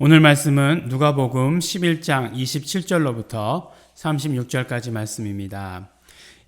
오늘 말씀은 누가복음 11장 27절로부터 36절까지 말씀입니다.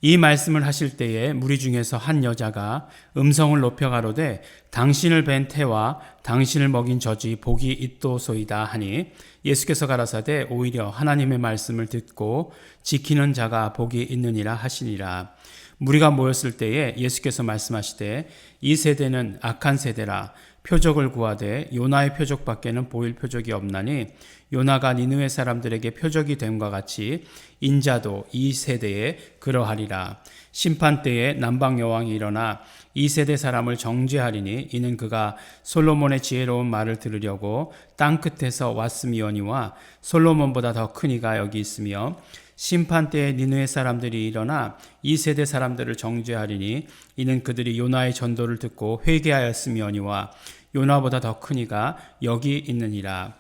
이 말씀을 하실 때에 무리 중에서 한 여자가 음성을 높여 가로되 당신을 뵌 태와 당신을 먹인 젖이 복이 있도소이다 하니 예수께서 가라사대 오히려 하나님의 말씀을 듣고 지키는 자가 복이 있느니라 하시니라. 무리가 모였을 때에 예수께서 말씀하시되 이 세대는 악한 세대라. 표적을 구하되 요나의 표적밖에는 보일 표적이 없나니 요나가 니느웨 사람들에게 표적이 됨과 같이 인자도 이 세대에 그러하리라. 심판 때에 남방 여왕이 일어나 이 세대 사람을 정죄하리니 이는 그가 솔로몬의 지혜로운 말을 들으려고 땅 끝에서 왔음이오니와 솔로몬보다 더 큰 이가 여기 있으며 심판 때에 니느웨 사람들이 일어나 이 세대 사람들을 정죄하리니 이는 그들이 요나의 전도를 듣고 회개하였음이오니와 요나보다 더 큰 이가 여기 있느니라.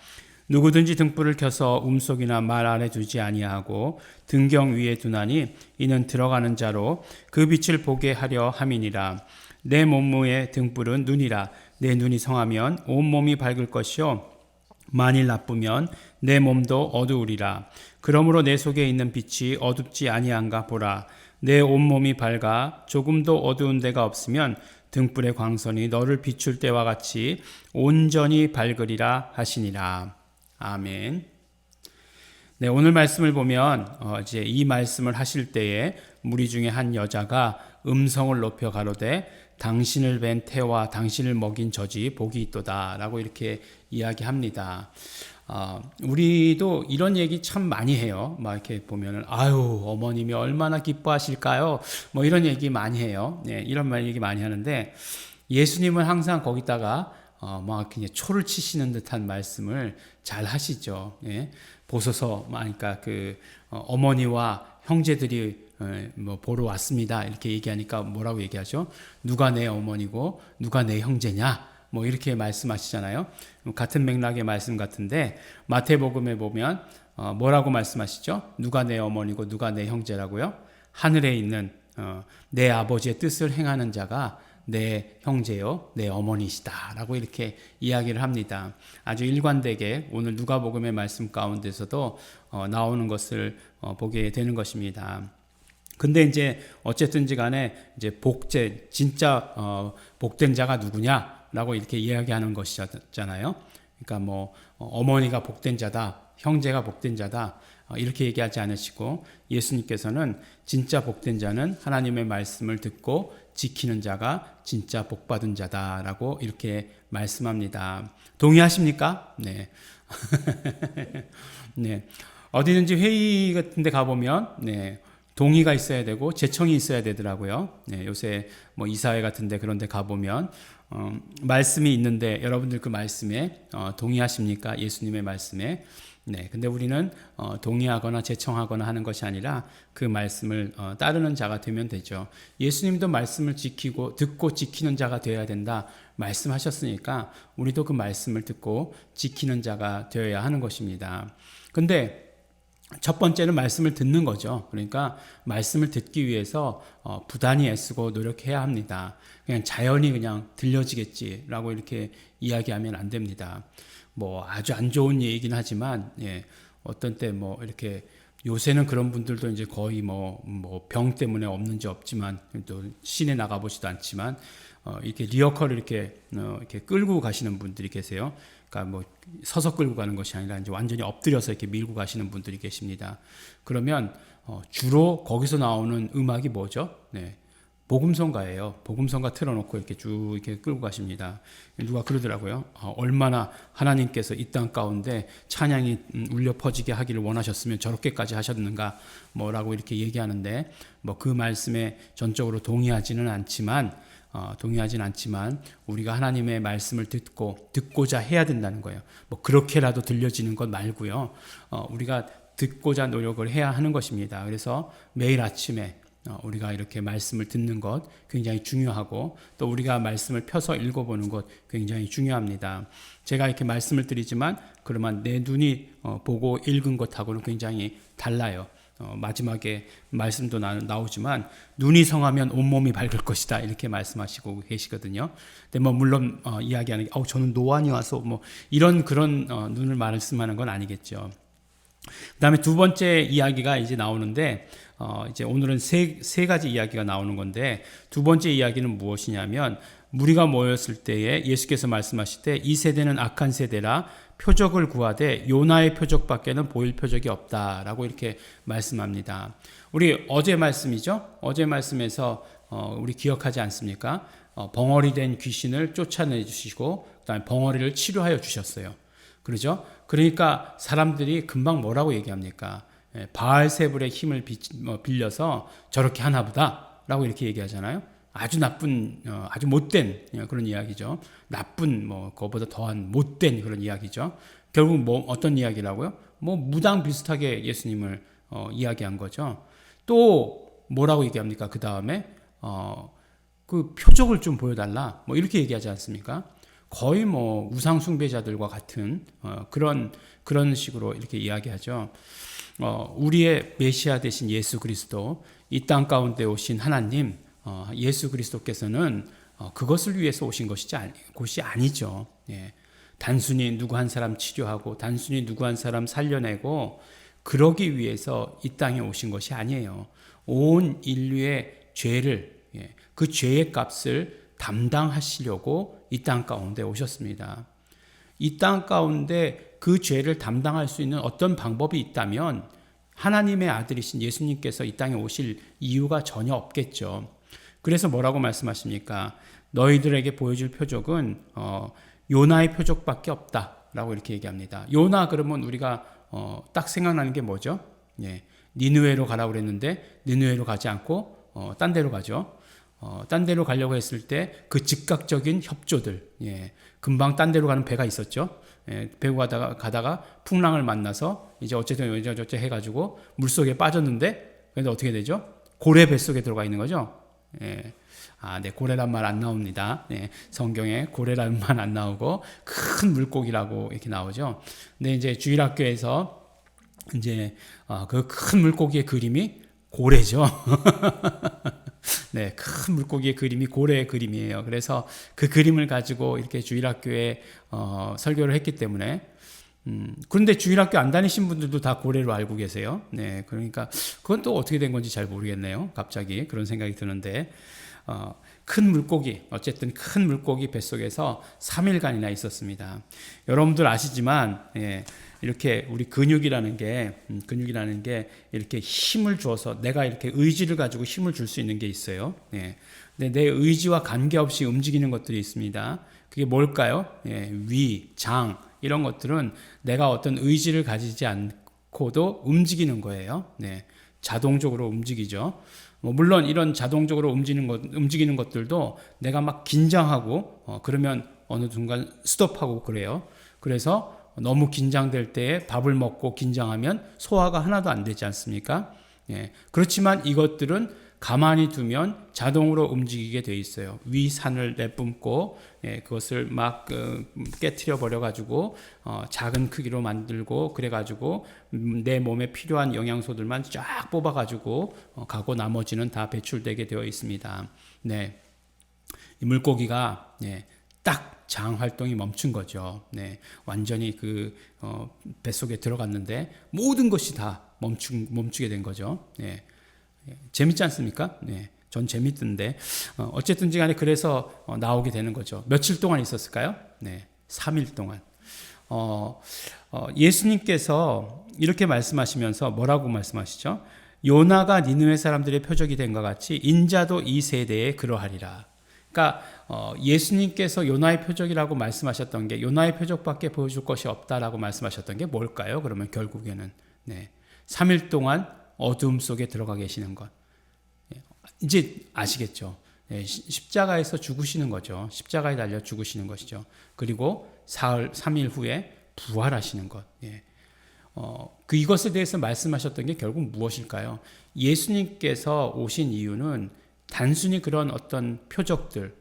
누구든지 등불을 켜서 움속이나 말 아래 두지 아니하고 등경 위에 두나니 이는 들어가는 자로 그 빛을 보게 하려 함이니라. 내 몸무의 등불은 눈이라. 내 눈이 성하면 온 몸이 밝을 것이요 만일 나쁘면 내 몸도 어두우리라. 그러므로 내 속에 있는 빛이 어둡지 아니한가 보라. 내 온몸이 밝아 조금도 어두운 데가 없으면 등불의 광선이 너를 비출 때와 같이 온전히 밝으리라 하시니라. 아멘. 네, 오늘 말씀을 보면 이제 이 말씀을 하실 때에 무리 중에 한 여자가 음성을 높여 가로되 당신을 뵌 태와 당신을 먹인 젖이 복이 있도다라고 이렇게 이야기합니다. 우리도 이런 얘기 참 많이 해요. 막 이렇게 보면은 아유 어머님이 얼마나 기뻐하실까요? 뭐 이런 얘기 많이 해요. 네, 이런 말 얘기 많이 하는데 예수님은 항상 거기다가 막 그냥 초를 치시는 듯한 말씀을 잘 하시죠. 예, 보소서, 그러니까 그 어머니와 형제들이 뭐 보러 왔습니다. 이렇게 얘기하니까 뭐라고 얘기하죠? 누가 내 어머니고 누가 내 형제냐? 뭐 이렇게 말씀하시잖아요. 같은 맥락의 말씀 같은데 마태복음에 보면 뭐라고 말씀하시죠? 누가 내 어머니고 누가 내 형제라고요? 하늘에 있는 내 아버지의 뜻을 행하는 자가 내 형제요, 내 어머니시다라고 이렇게 이야기를 합니다. 아주 일관되게 오늘 누가복음의 말씀 가운데서도 나오는 것을 보게 되는 것입니다. 근데 이제 어쨌든지 간에 이제 진짜 복된 자가 누구냐라고 이렇게 이야기하는 것이잖아요. 그러니까 뭐 어머니가 복된 자다, 형제가 복된 자다 이렇게 얘기하지 않으시고 예수님께서는 진짜 복된 자는 하나님의 말씀을 듣고 지키는 자가 진짜 복받은 자다라고 이렇게 말씀합니다. 동의하십니까? 네. 네. 어디든지 회의 같은 데 가보면 네. 동의가 있어야 되고 제청이 있어야 되더라고요. 네, 요새 뭐 이사회 같은데 그런 데 가보면 말씀이 있는데 여러분들 그 말씀에 동의하십니까? 예수님의 말씀에. 네, 근데 우리는 동의하거나 제청하거나 하는 것이 아니라 그 말씀을 따르는 자가 되면 되죠. 예수님도 말씀을 듣고 지키는 자가 되어야 된다 말씀하셨으니까 우리도 그 말씀을 듣고 지키는 자가 되어야 하는 것입니다. 근데 첫 번째는 말씀을 듣는 거죠. 그러니까 말씀을 듣기 위해서 부단히 애쓰고 노력해야 합니다. 그냥 자연히 그냥 들려지겠지라고 이렇게 이야기하면 안 됩니다. 뭐 아주 안 좋은 얘기긴 하지만 어떤 때 뭐 이렇게 요새는 그런 분들도 이제 거의 뭐 병 때문에 없는지 없지만 또 시내 나가 보지도 않지만 이렇게 리어커를 이렇게 끌고 가시는 분들이 계세요. 그러니까 뭐 서서 끌고 가는 것이 아니라 이제 완전히 엎드려서 이렇게 밀고 가시는 분들이 계십니다. 그러면 주로 거기서 나오는 음악이 뭐죠? 네. 복음성가예요. 복음성가 틀어놓고 이렇게 쭉 이렇게 끌고 가십니다. 누가 그러더라고요. 얼마나 하나님께서 이 땅 가운데 찬양이 울려 퍼지게 하기를 원하셨으면 저렇게까지 하셨는가 뭐라고 이렇게 얘기하는데 뭐 그 말씀에 전적으로 동의하지는 않지만 우리가 하나님의 말씀을 듣고자 해야 된다는 거예요. 뭐 그렇게라도 들려지는 것 말고요. 우리가 듣고자 노력을 해야 하는 것입니다. 그래서 매일 아침에 우리가 이렇게 말씀을 듣는 것 굉장히 중요하고 또 우리가 말씀을 펴서 읽어보는 것 굉장히 중요합니다. 제가 이렇게 말씀을 드리지만 그러면 내 눈이 보고 읽은 것하고는 굉장히 달라요. 마지막에 말씀도 나오지만 눈이 성하면 온몸이 밝을 것이다 이렇게 말씀하시고 계시거든요. 근데 뭐 물론 이야기하는 게 저는 노안이 와서 뭐 이런 그런 눈을 말씀하는 건 아니겠죠. 그다음에 두 번째 이야기가 이제 나오는데 이제 오늘은 세 가지 이야기가 나오는 건데 두 번째 이야기는 무엇이냐면 무리가 모였을 때에 예수께서 말씀하실 때 이 세대는 악한 세대라 표적을 구하되 요나의 표적밖에는 보일 표적이 없다라고 이렇게 말씀합니다. 우리 어제 말씀이죠. 어제 말씀에서 우리 기억하지 않습니까? 벙어리 된 귀신을 쫓아내 주시고 그다음에 벙어리를 치료하여 주셨어요. 그러죠? 그러니까 사람들이 금방 뭐라고 얘기합니까? 바알세불의 힘을 빌려서 저렇게 하나 보다라고 이렇게 얘기하잖아요. 아주 나쁜, 아주 못된 그런 이야기죠. 나쁜, 그거보다 더한 못된 그런 이야기죠. 결국 어떤 이야기라고요? 무당 비슷하게 예수님을 이야기한 거죠. 또 뭐라고 얘기합니까? 그 다음에 그 표적을 좀 보여달라. 이렇게 얘기하지 않습니까? 거의 우상 숭배자들과 같은 그런 식으로 이렇게 이야기하죠. 우리의 메시아 되신 예수 그리스도, 이 땅 가운데 오신 하나님, 예수 그리스도께서는 그것을 위해서 오신 곳이 아니죠. 예. 단순히 누구 한 사람 치료하고 단순히 누구 한 사람 살려내고 그러기 위해서 이 땅에 오신 것이 아니에요. 온 인류의 죄를, 그 죄의 값을 담당하시려고 이 땅 가운데 오셨습니다. 이 땅 가운데 그 죄를 담당할 수 있는 어떤 방법이 있다면 하나님의 아들이신 예수님께서 이 땅에 오실 이유가 전혀 없겠죠. 그래서 뭐라고 말씀하십니까? 너희들에게 보여줄 표적은 요나의 표적밖에 없다라고 이렇게 얘기합니다. 요나 그러면 우리가 딱 생각나는 게 뭐죠? 니느웨로 가라고 그랬는데 니느웨로 가지 않고 딴 데로 가죠. 딴 데로 가려고 했을 때 그 즉각적인 협조들, 금방 딴 데로 가는 배가 있었죠. 배고 가다가 풍랑을 만나서 이제 어쨌든 어째 해가지고 물 속에 빠졌는데, 그런데 어떻게 되죠? 고래 뱃속에 들어가 있는 거죠. 고래란 말 안 나옵니다. 성경에 고래라는 말 안 나오고 큰 물고기라고 이렇게 나오죠. 근데 이제 주일학교에서 이제 그 큰 물고기의 그림이 고래죠. 큰 물고기의 그림이 고래의 그림이에요. 그래서 그 그림을 가지고 이렇게 주일학교에 설교를 했기 때문에 그런데 주일학교 안 다니신 분들도 다 고래로 알고 계세요. 그러니까 그건 또 어떻게 된 건지 잘 모르겠네요. 갑자기 그런 생각이 드는데 큰 물고기, 어쨌든 큰 물고기 뱃속에서 3일간이나 있었습니다. 여러분들 아시지만 이렇게 우리 근육이라는 게 이렇게 힘을 줘서 내가 이렇게 의지를 가지고 힘을 줄 수 있는 게 있어요. 근데 내 의지와 관계없이 움직이는 것들이 있습니다. 그게 뭘까요? 위, 장 이런 것들은 내가 어떤 의지를 가지지 않고도 움직이는 거예요. 자동적으로 움직이죠. 물론 이런 자동적으로 움직이는 것들도 내가 막 긴장하고 그러면 어느 순간 스톱하고 그래요. 그래서 너무 긴장될 때에 밥을 먹고 긴장하면 소화가 하나도 안 되지 않습니까? 그렇지만 이것들은 가만히 두면 자동으로 움직이게 돼 있어요. 위산을 내뿜고 그것을 막 깨트려 버려 가지고 작은 크기로 만들고 그래 가지고 내 몸에 필요한 영양소들만 쫙 뽑아 가지고 가고 나머지는 다 배출되게 되어 있습니다. 이 물고기가 딱 장 활동이 멈춘 거죠. 완전히 그 뱃속에 들어갔는데 모든 것이 다 멈추게 된 거죠. 재밌지 않습니까? 전 재밌던데 어쨌든지 간에 그래서 나오게 되는 거죠. 며칠 동안 있었을까요? 3일 동안. 예수님께서 이렇게 말씀하시면서 뭐라고 말씀하시죠? 요나가 니느웨 사람들의 표적이 된 것 같이 인자도 이 세대에 그러하리라. 그러니까 예수님께서 요나의 표적이라고 말씀하셨던 게 요나의 표적밖에 보여줄 것이 없다라고 말씀하셨던 게 뭘까요? 그러면 결국에는 3일 동안 어둠 속에 들어가 계시는 것. 이제 아시겠죠? 십자가에서 죽으시는 거죠. 십자가에 달려 죽으시는 것이죠. 그리고 3일 후에 부활하시는 것. 이것에 대해서 말씀하셨던 게 결국 무엇일까요? 예수님께서 오신 이유는 단순히 그런 어떤 표적들,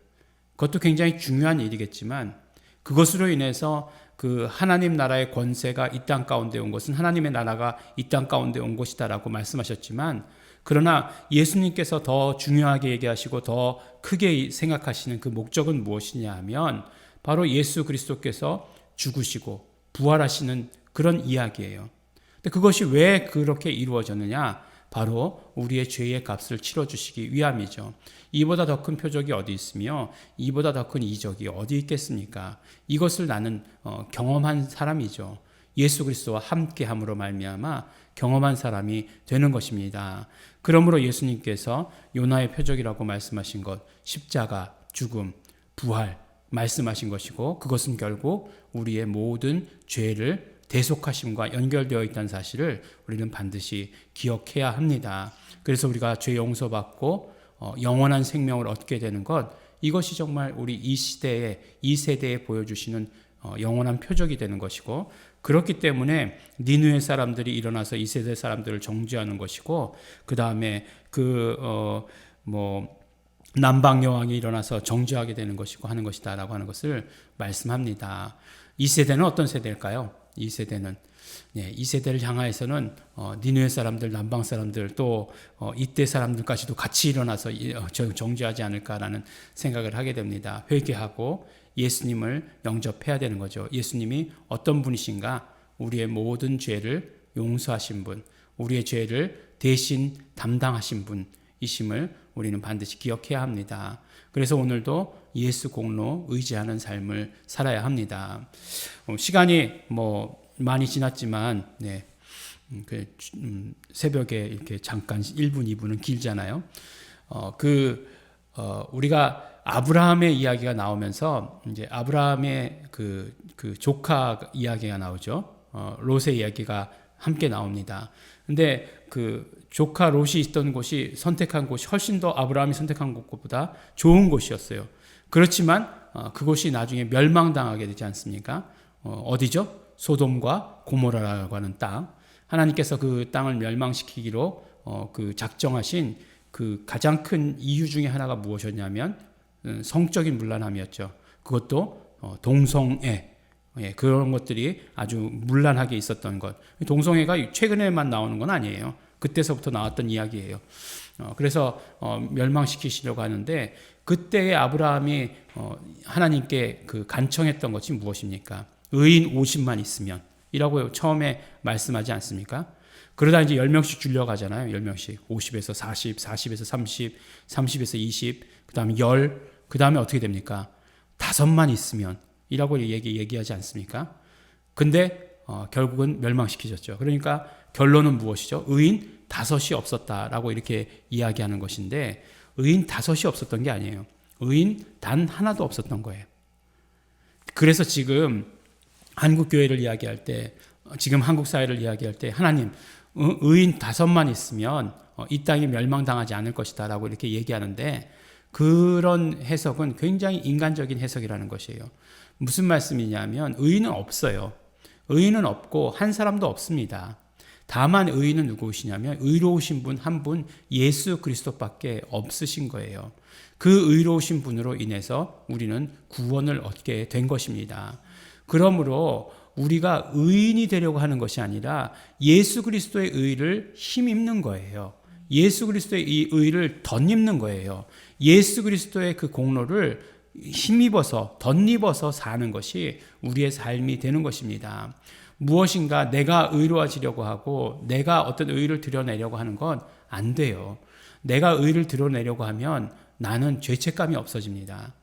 그것도 굉장히 중요한 일이겠지만 그것으로 인해서 그 하나님 나라의 권세가 이 땅 가운데 온 것은 하나님의 나라가 이 땅 가운데 온 것이다라고 말씀하셨지만, 그러나 예수님께서 더 중요하게 얘기하시고 더 크게 생각하시는 그 목적은 무엇이냐 하면 바로 예수 그리스도께서 죽으시고 부활하시는 그런 이야기예요. 근데 그것이 왜 그렇게 이루어졌느냐? 바로 우리의 죄의 값을 치러주시기 위함이죠. 이보다 더 큰 표적이 어디 있으며 이보다 더 큰 이적이 어디 있겠습니까? 이것을 나는 경험한 사람이죠. 예수 그리스도와 함께함으로 말미암아 경험한 사람이 되는 것입니다. 그러므로 예수님께서 요나의 표적이라고 말씀하신 것, 십자가, 죽음, 부활 말씀하신 것이고, 그것은 결국 우리의 모든 죄를 대속하심과 연결되어 있다는 사실을 우리는 반드시 기억해야 합니다. 그래서 우리가 죄 용서받고 영원한 생명을 얻게 되는 것, 이것이 정말 우리 이 시대에, 이 세대에 보여주시는 영원한 표적이 되는 것이고, 그렇기 때문에 니느웨 사람들이 일어나서 이 세대 사람들을 정죄하는 것이고, 그 다음에 남방 여왕이 일어나서 정죄하게 되는 것이고 하는 것이다라고 하는 것을 말씀합니다. 이 세대는 어떤 세대일까요? 이 세대는 이 세대를 향하여서는 니느웨 사람들, 남방 사람들, 또 이때 사람들까지도 같이 일어나서 정죄하지 않을까라는 생각을 하게 됩니다. 회개하고 예수님을 영접해야 되는 거죠. 예수님이 어떤 분이신가? 우리의 모든 죄를 용서하신 분, 우리의 죄를 대신 담당하신 분이심을 우리는 반드시 기억해야 합니다. 그래서 오늘도 예수 공로 의지하는 삶을 살아야 합니다. 시간이 많이 지났지만 새벽에 이렇게 잠깐 1분, 2분은 길잖아요. 우리가 아브라함의 이야기가 나오면서 이제 아브라함의 그 조카 이야기가 나오죠. 롯의 이야기가 함께 나옵니다. 근데 그 조카 롯이 있던 곳이 선택한 곳이 훨씬 더 아브라함이 선택한 곳보다 좋은 곳이었어요. 그렇지만 그곳이 나중에 멸망당하게 되지 않습니까? 어디죠? 소돔과 고모라라고 하는 땅. 하나님께서 그 땅을 멸망시키기로 그 작정하신 그 가장 큰 이유 중에 하나가 무엇이었냐면 성적인 문란함이었죠. 그것도 동성애, 그런 것들이 아주 문란하게 있었던 것. 동성애가 최근에만 나오는 건 아니에요. 그때서부터 나왔던 이야기예요. 그래서 멸망시키시려고 하는데, 그때의 아브라함이 하나님께 그 간청했던 것이 무엇입니까? 의인 50만 있으면 이라고 처음에 말씀하지 않습니까? 그러다 이제 10명씩 줄려고 하잖아요. 10명씩. 50에서 40, 40에서 30, 30에서 20, 그 다음에 10, 그 다음에 어떻게 됩니까? 5만 있으면 이라고 얘기하지 않습니까? 근데 결국은 멸망시키셨죠. 그러니까 결론은 무엇이죠? 의인 5이 없었다라고 이렇게 이야기하는 것인데, 의인 5이 없었던 게 아니에요. 의인 단 하나도 없었던 거예요. 그래서 지금 한국 교회를 이야기할 때, 지금 한국 사회를 이야기할 때 하나님 의인 5만 있으면 이 땅이 멸망당하지 않을 것이다 라고 이렇게 얘기하는데, 그런 해석은 굉장히 인간적인 해석이라는 것이에요. 무슨 말씀이냐면 의인은 없어요. 의인은 없고 한 사람도 없습니다. 다만 의인은 누구시냐면 의로우신 분 한 분, 예수 그리스도밖에 없으신 거예요. 그 의로우신 분으로 인해서 우리는 구원을 얻게 된 것입니다. 그러므로 우리가 의인이 되려고 하는 것이 아니라 예수 그리스도의 의를 힘입는 거예요. 예수 그리스도의 이 의를 덧입는 거예요. 예수 그리스도의 그 공로를 힘입어서 덧입어서 사는 것이 우리의 삶이 되는 것입니다. 무엇인가 내가 의로워지려고 하고 내가 어떤 의를 드러내려고 하는 건 안 돼요. 내가 의를 드러내려고 하면 나는 죄책감이 없어집니다.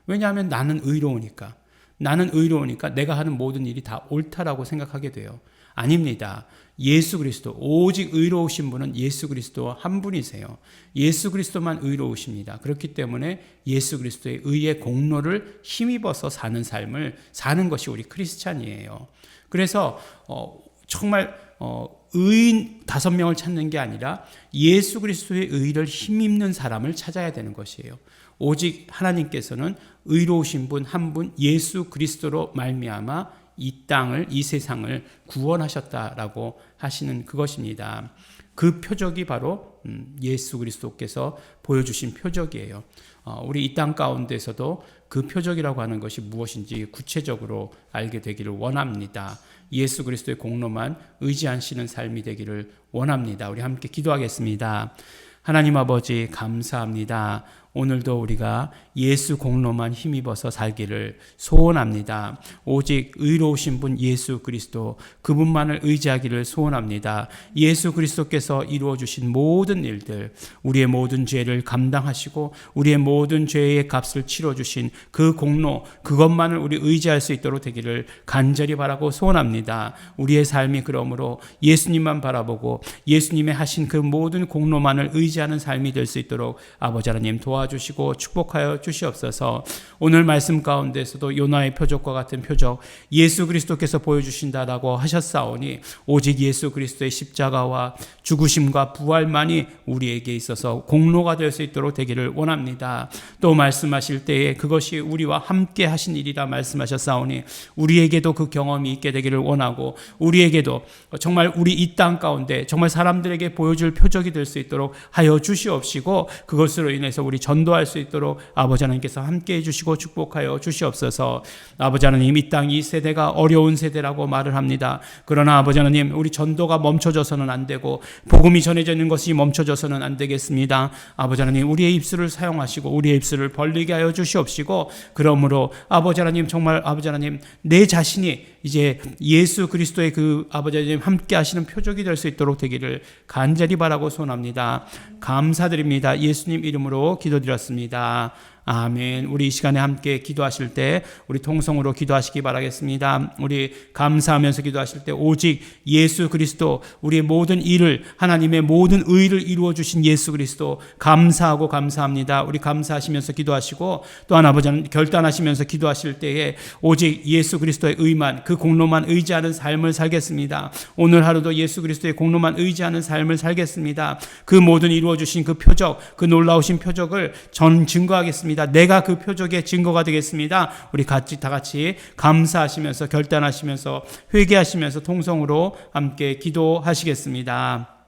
왜냐하면 나는 의로우니까. 나는 의로우니까 내가 하는 모든 일이 다 옳다라고 생각하게 돼요. 아닙니다. 예수 그리스도, 오직 의로우신 분은 예수 그리스도 한 분이세요. 예수 그리스도만 의로우십니다. 그렇기 때문에 예수 그리스도의 의의 공로를 힘입어서 사는 삶을 사는 것이 우리 크리스찬이에요. 그래서 정말 의인 5명을 찾는 게 아니라 예수 그리스도의 의를 힘입는 사람을 찾아야 되는 것이에요. 오직 하나님께서는 의로우신 분 한 분 예수 그리스도로 말미암아 이 땅을, 이 세상을 구원하셨다라고 하시는 그것입니다. 그 표적이 바로 예수 그리스도께서 보여주신 표적이에요. 우리 이 땅 가운데서도 그 표적이라고 하는 것이 무엇인지 구체적으로 알게 되기를 원합니다. 예수 그리스도의 공로만 의지하시는 삶이 되기를 원합니다. 우리 함께 기도하겠습니다. 하나님 아버지 감사합니다. 오늘도 우리가 예수 공로만 힘입어서 살기를 소원합니다. 오직 의로우신 분 예수 그리스도 그분만을 의지하기를 소원합니다. 예수 그리스도께서 이루어 주신 모든 일들, 우리의 모든 죄를 감당하시고 우리의 모든 죄의 값을 치러 주신 그 공로, 그것만을 우리 의지할 수 있도록 되기를 간절히 바라고 소원합니다. 우리의 삶이 그러므로 예수님만 바라보고 예수님의 하신 그 모든 공로만을 의지하는 삶이 될 수 있도록 아버지 하나님 도와주시고 축복하여 주시옵소서. 오늘 말씀 가운데서도 요나의 표적과 같은 표적 예수 그리스도께서 보여주신다라고 하셨사오니 오직 예수 그리스도의 십자가와 죽으심과 부활만이 우리에게 있어서 공로가 될 수 있도록 되기를 원합니다. 또 말씀하실 때에 그것이 우리와 함께 하신 일이라 말씀하셨사오니 우리에게도 그 경험이 있게 되기를 원하고 우리에게도 정말 우리 이 땅 가운데 정말 사람들에게 보여줄 표적이 될 수 있도록 하여 주시옵시고 그것으로 인해서 우리 전도할 수 있도록 아버지 하나님께서 함께 해주시고 축복하여 주시옵소서. 아버지 하나님 이 땅 이 세대가 어려운 세대라고 말을 합니다. 그러나 아버지 하나님 우리 전도가 멈춰져서는 안 되고 복음이 전해져 있는 것이 멈춰져서는 안 되겠습니다. 아버지 하나님 우리의 입술을 사용하시고 우리의 입술을 벌리게 하여 주시옵시고 그러므로 아버지 하나님 정말 아버지 하나님 내 자신이 이제 예수 그리스도의 그 아버지 하나님 함께 하시는 표적이 될 수 있도록 되기를 간절히 바라고 소원합니다. 감사드립니다. 예수님 이름으로 기도드렸습니다. 아멘. 우리 이 시간에 함께 기도하실 때 우리 통성으로 기도하시기 바라겠습니다. 우리 감사하면서 기도하실 때 오직 예수 그리스도 우리의 모든 일을 하나님의 모든 의를 이루어 주신 예수 그리스도 감사하고 감사합니다. 우리 감사하시면서 기도하시고 또한 아버지는 결단하시면서 기도하실 때에 오직 예수 그리스도의 의만 그 공로만 의지하는 삶을 살겠습니다. 오늘 하루도 예수 그리스도의 공로만 의지하는 삶을 살겠습니다. 그 모든 이루어 주신 그 표적 그 놀라우신 표적을 전 증거하겠습니다. 내가 그 표적의 증거가 되겠습니다. 우리 다 같이 감사하시면서 결단하시면서 회개하시면서 통성으로 함께 기도하시겠습니다.